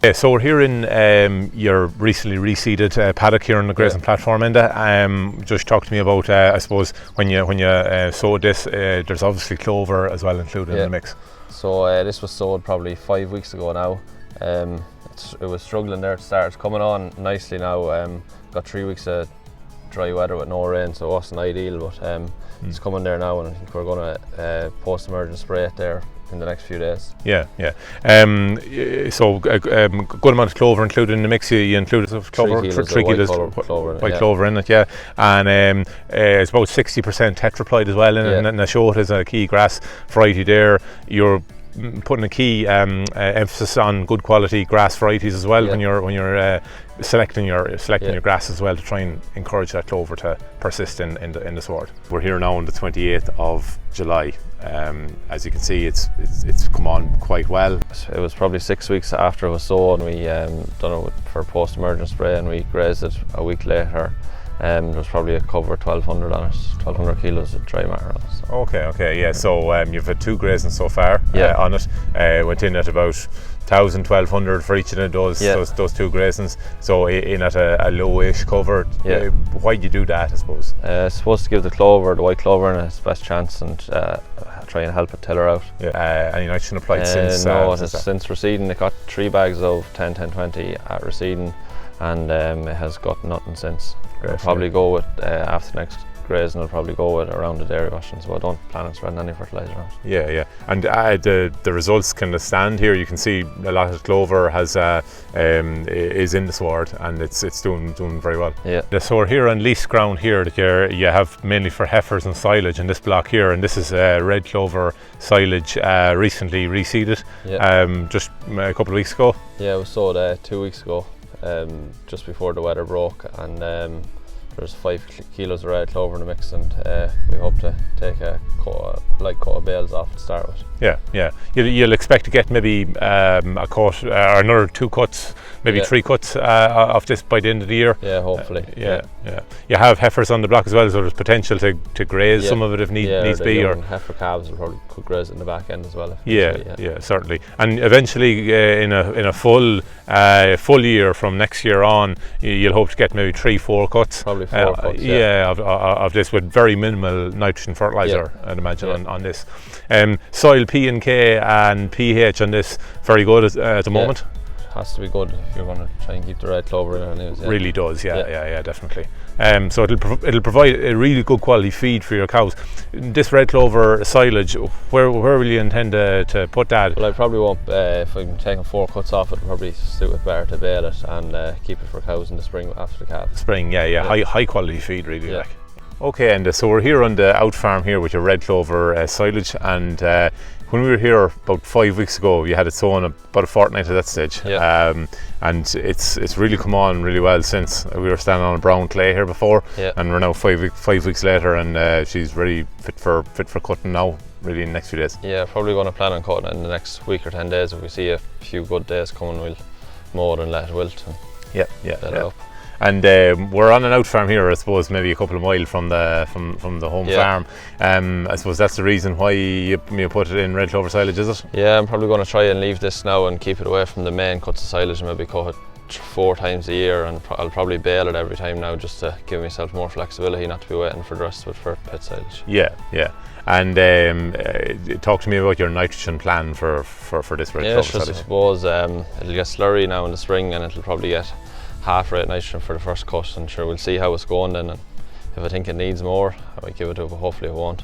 Yeah, so we're here in your recently reseeded paddock here on the grazing platform, Enda. Just talk to me about, I suppose, when you sowed this, there's obviously clover as well included in the mix. So this was sowed probably 5 weeks ago now. It was struggling there to start. It's coming on nicely now. Got 3 weeks of dry weather with no rain, so it wasn't ideal, but it's coming there now, and I think we're going to post-emergent spray it there in the next few days. Yeah. So a good amount of clover included in the mix. You included clover, 3 kilos white clover in it, and it's about 60% tetraploid as well in it, and the short is a key grass variety there. You're putting a key emphasis on good quality grass varieties as well when you're selecting your grass as well, to try and encourage that clover to persist in the sward. We're here now on the 28th of July. As you can see, it's come on quite well. It was probably 6 weeks after it was sown. We done it for post-emergent spray, and we grazed it a week later. There was probably a cover 1,200 on it, 1,200 kilos of dry matter on it. So. Okay, yeah. So you've had 2 grazings so far on it. Went in at about 1,000, 1,200 for each of those 2 grazings. So in at a lowish cover. Why do you do that, I suppose? It's supposed to give the white clover its best chance, and try and help it tiller out. Any nitrogen applied since? No, since reseeding. It got 3 bags of 10, 10, 20 at reseeding, and it has got nothing since. I'll probably go with, after next grazing, I'll probably go with around the dairy washing, so I don't plan on spreading any fertiliser out. Yeah. And the results kind of stand here. You can see a lot of clover is in the sward, and it's doing very well. So we're here on leased ground here that you have mainly for heifers and silage in this block here, and this is red clover silage recently reseeded just a couple of weeks ago. Yeah, it was sowed 2 weeks ago, just before the weather broke, and there's 5 kilos of red clover in the mix, and we hope to take a light coat of bales off to start with. Yeah. You'll expect to get maybe a cut or another 2 cuts, maybe 3 cuts of this by the end of the year. Yeah, hopefully. Yeah. You have heifers on the block as well, so there's potential to graze some of it if needs be. Or heifer calves will probably could graze it in the back end as well. Yeah, certainly. And eventually, in a full year from next year on, you'll hope to get maybe 3-4 cuts. Probably 4 cuts. Of this with very minimal nitrogen fertiliser, I'd imagine on this. Soil P&K and pH on this very good at the moment. Has to be good if you're going to try and keep the red clover in it. Really does, definitely. So it'll provide a really good quality feed for your cows. This red clover silage, where will you intend to put that? Well, I probably won't. If I'm taking 4 cuts off, it'll probably suit it better to bale it and keep it for cows in the spring after the calves. High quality feed, really. Okay, and so we're here on the out farm here with your red clover silage, and when we were here about 5 weeks ago, you had it sown about a fortnight at that stage, and it's really come on really well since. We were standing on a brown clay here before, and we're now 5 weeks later, and she's really fit for cutting now, really in the next few days. Yeah, probably going to plan on cutting it in the next week or 10 days. If we see a few good days coming, we'll mow it and let it wilt. And it up. And we're on an out farm here, I suppose, maybe a couple of miles from the home farm. I suppose that's the reason why you put it in red clover silage, is it? Yeah, I'm probably going to try and leave this now and keep it away from the main cuts of silage, and maybe cut it 4 times a year, and I'll probably bale it every time now, just to give myself more flexibility, not to be waiting for the rest of it for pit silage. Yeah. And talk to me about your nitrogen plan for this red clover silage. I suppose it'll get slurry now in the spring, and it'll probably get half rate nitrogen for the first cut, and sure, we'll see how it's going then, and if I think it needs more, I might give it to it, but hopefully it won't.